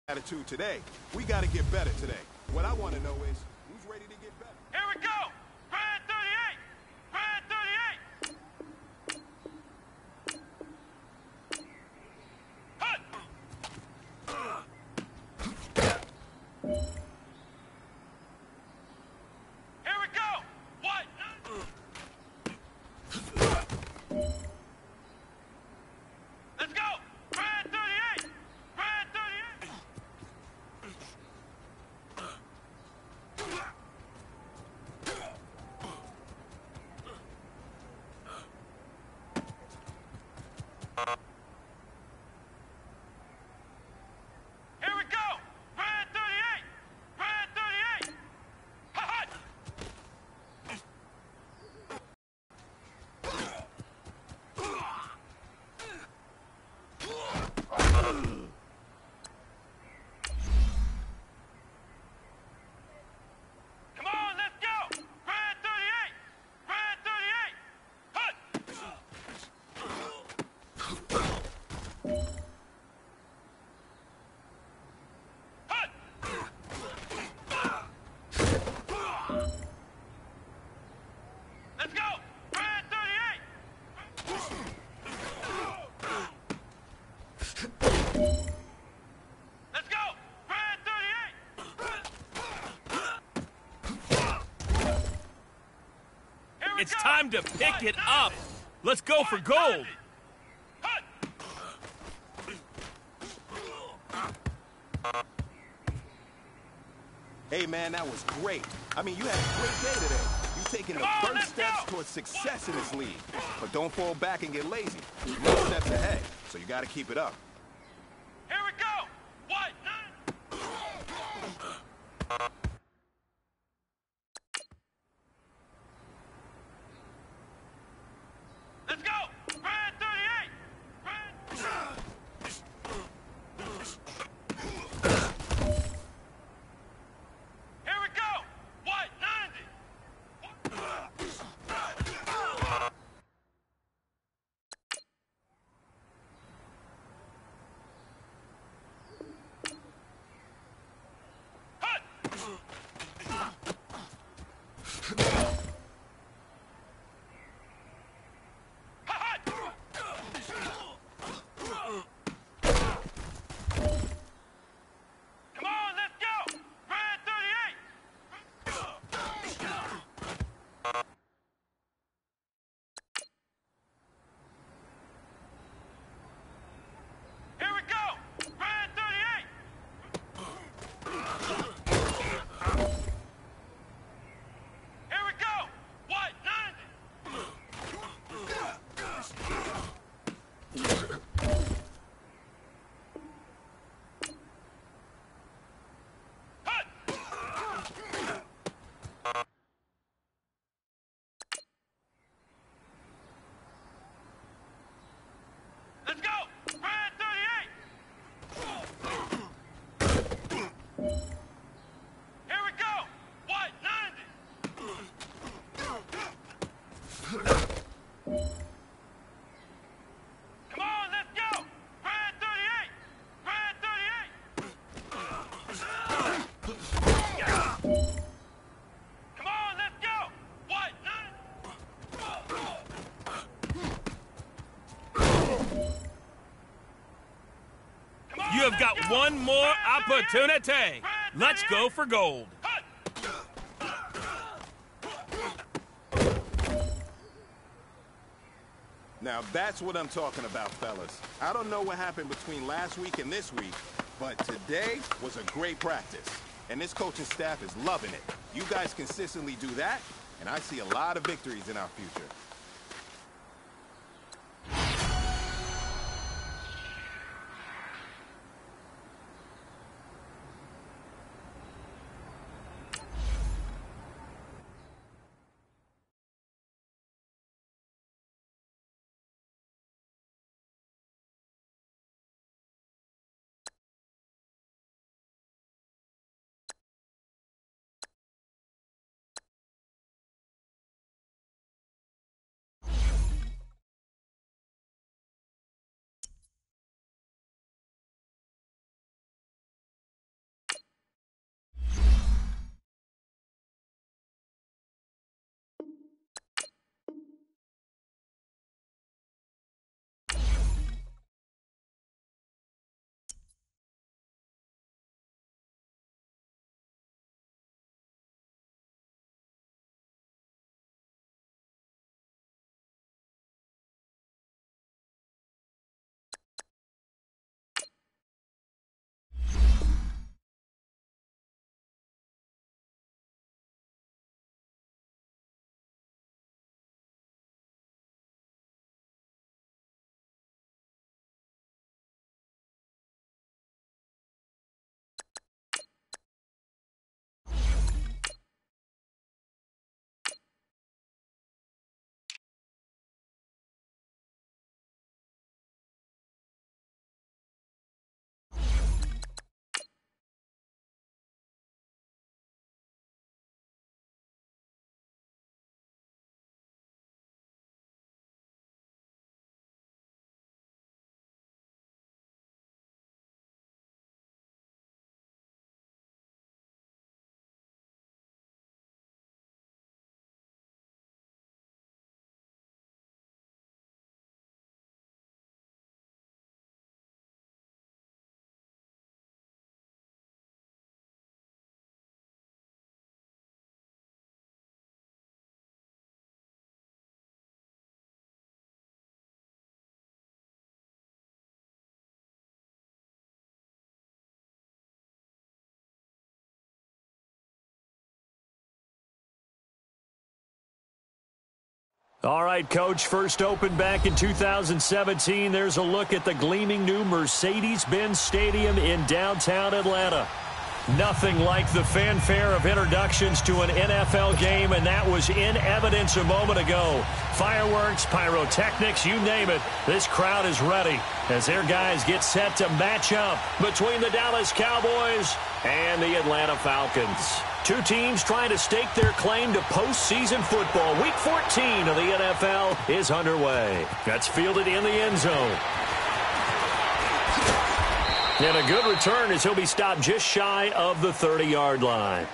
attitude today. We got to get better today. What I want to know is, who's ready to get better? Here we go! Brand 38! Brand 38! Hut! Here we go! What? Let's go! Brand 38! Brand 38! Here we go! Brand 38! Brand 38! Ha-ha! Come on, let's go! Brand 38! Brand 38! Hut! Hut! Let's go! Brand 38! Let's go! Brand 38! Here we It's go! time to pick it up. Let's go for gold. Hut! Hey, man, that was great. I mean, you had a great day today. You've taken the Come on, first let's steps go. towards success in this league. But don't fall back and get lazy. You're more steps ahead, so you got to keep it up. Here we go! What? Let's go! Brand 38! Here we go! What? 90! Hut! Ha-ha! Come on, let's go! Brand 38! Here we go! Brand 38! Here we go! What? 90! Hut! Let's go! Brand 38! Here we go! What? 90! Come on, let's go! Brand 38! Brand 38! Come on, let's go! What? 90! Come on, You have let's got go! one more Brand 38! opportunity. Brand Let's 38! go for gold. Hut! Now, that's what I'm talking about, fellas. I don't know what happened between last week and this week, but today was a great practice. And this coaching staff is loving it. You guys consistently do that, and I see a lot of victories in our future. All right, Coach, first opened back in 2017. There's a look at the gleaming new Mercedes-Benz Stadium in downtown Atlanta. Nothing like the fanfare of introductions to an NFL game, and that was in evidence a moment ago. Fireworks, pyrotechnics, you name it. This crowd is ready as their guys get set to match up between the Dallas Cowboys and the Atlanta Falcons. Two teams trying to stake their claim to postseason football. Week 14 of the NFL is underway. That's fielded in the end zone. And a good return as he'll be stopped just shy of the 30-yard line.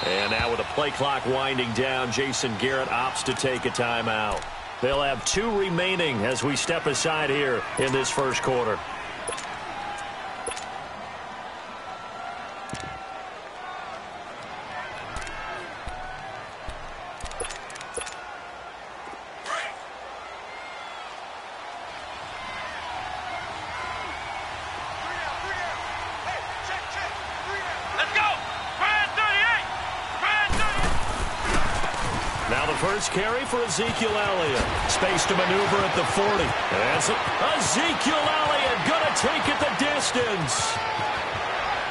And now with the play clock winding down, Jason Garrett opts to take a timeout. They'll have 2 remaining as we step aside here in this first quarter. First carry for Ezekiel Elliott. Space to maneuver at the 40. That's it. Ezekiel Elliott going to take it the distance.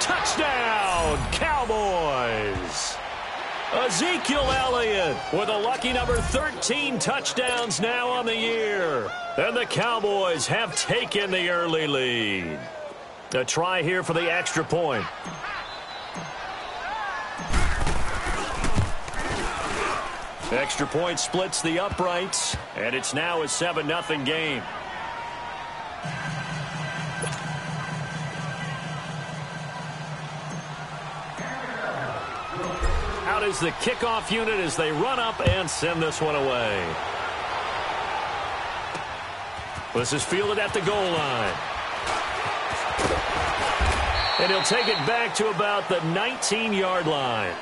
Touchdown, Cowboys. Ezekiel Elliott with a lucky number 13 touchdowns now on the year. And the Cowboys have taken the early lead. A try here for the extra point. Extra point splits the uprights, and it's now a 7-0 game. Out is the kickoff unit as they run up and send this one away. This is fielded at the goal line. And he'll take it back to about the 19-yard line.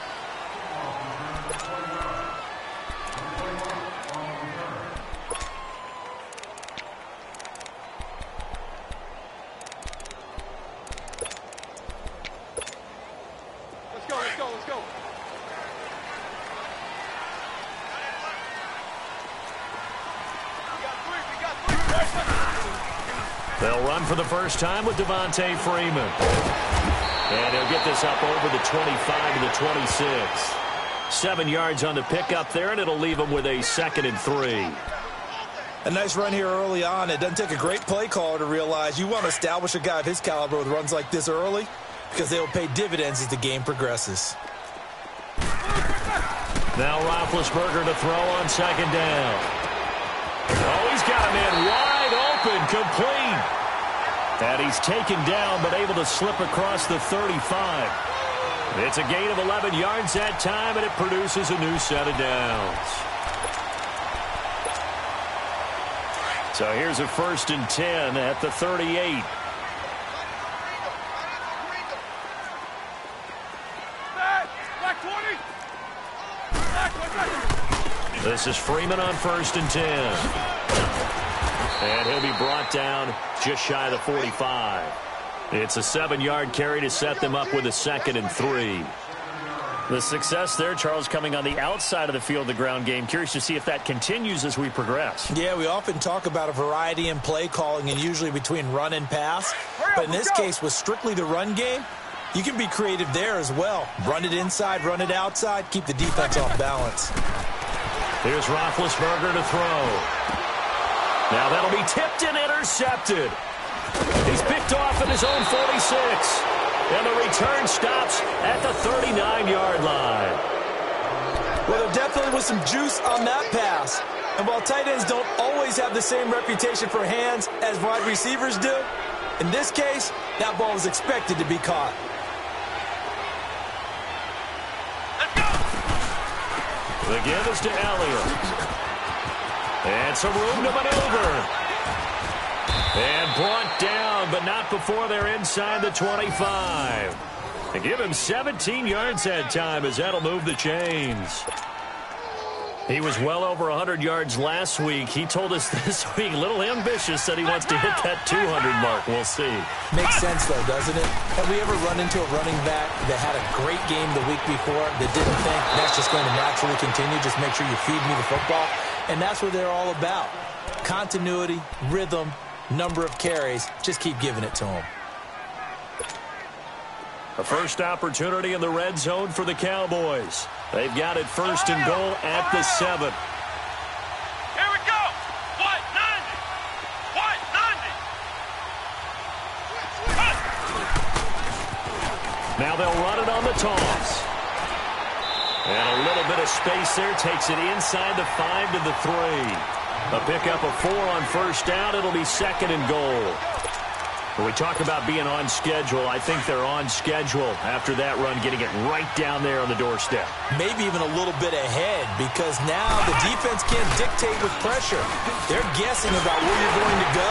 They'll run for the first time with Devontae Freeman. And he'll get this up over the 25 to the 26. 7 yards on the pickup there, and it'll leave him with a 2nd and 3. A nice run here early on. It doesn't take a great play caller to realize you want to establish a guy of his caliber with runs like this early because they will pay dividends as the game progresses. Now Roethlisberger to throw on 2nd down. Oh, he's got a man wide open, complete. And he's taken down but able to slip across the 35. It's a gain of 11 yards that time, and it produces a new set of downs. So here's a 1st and 10 at the 38. This is Freeman on 1st and 10. And he'll be brought down just shy of the 45. It's a 7-yard carry to set them up with a 2nd and 3. The success there, Charles, coming on the outside of the field, the ground game. Curious to see if that continues as we progress. Yeah, we often talk about a variety in play calling and usually between run and pass. But in this case, with strictly the run game, you can be creative there as well. Run it inside, run it outside, keep the defense off balance. Here's Roethlisberger to throw. Now that'll be tipped and intercepted. He's picked off at his own 46. And the return stops at the 39-yard line. Well, there definitely was some juice on that pass. And while tight ends don't always have the same reputation for hands as wide receivers do, in this case, that ball was expected to be caught. The give is to Elliott. And some room to maneuver. And brought down, but not before they're inside the 25. They give him 17 yards that time as that'll move the chains. He was well over 100 yards last week. He told us this week, a little ambitious, that he wants to hit that 200 mark. We'll see. Makes sense, though, doesn't it? Have we ever run into a running back that had a great game the week before that didn't think that's just going to naturally continue? Just make sure you feed me the football. And that's what they're all about. Continuity, rhythm, number of carries. Just keep giving it to them. A first opportunity in the red zone for the Cowboys. They've got it first and goal at the 7. Here we go. White 90. White 90. Now they'll run it on the toss. And a little bit of space there takes it inside the 5 to the 3. A pickup of 4 on first down. It'll be second and goal. When we talk about being on schedule, I think they're on schedule after that run, getting it right down there on the doorstep. Maybe even a little bit ahead, because now the defense can't dictate with pressure. They're guessing about where you're going to go.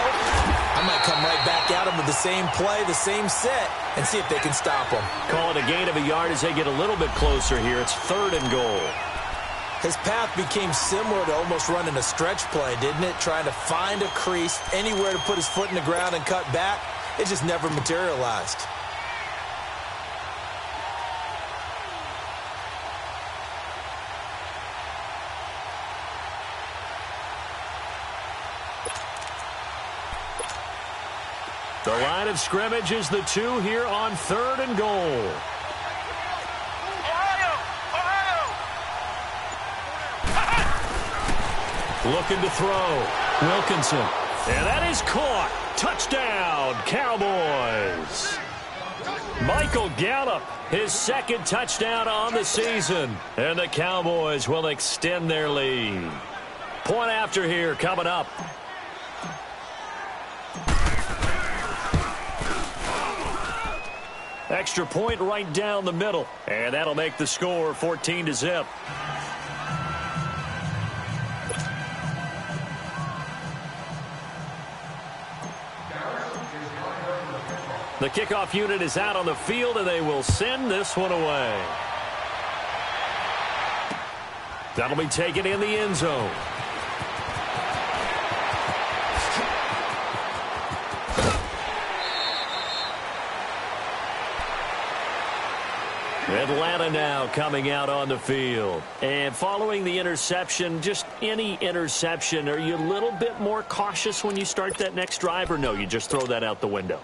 I might come right back at them with the same play, the same set, and see if they can stop them. Call it a gain of a yard as they get a little bit closer here. It's third and goal. His path became similar to almost running a stretch play, didn't it? Trying to find a crease, anywhere to put his foot in the ground and cut back. It just never materialized. The line of scrimmage is the 2 here on third and goal. Looking to throw. Wilkinson. And that is caught. Touchdown, Cowboys. Michael Gallup, his second touchdown on the season. And the Cowboys will extend their lead. Point after here coming up. Extra point right down the middle. And that'll make the score 14-0. The kickoff unit is out on the field, and they will send this one away. That'll be taken in the end zone. Atlanta now coming out on the field. And following the interception, just any interception, are you a little bit more cautious when you start that next drive, or no, you just throw that out the window?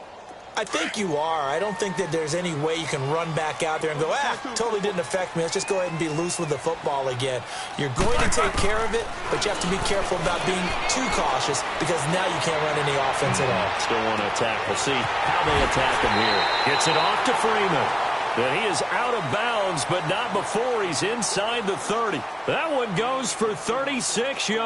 I think you are. I don't think that there's any way you can run back out there and go, totally didn't affect me. Let's just go ahead and be loose with the football again. You're going to take care of it, but you have to be careful about being too cautious because now you can't run any offense at all. Still want to attack. We'll see how they attack him here. Gets it off to Freeman. And he is out of bounds, but not before he's inside the 30. That one goes for 36 yards.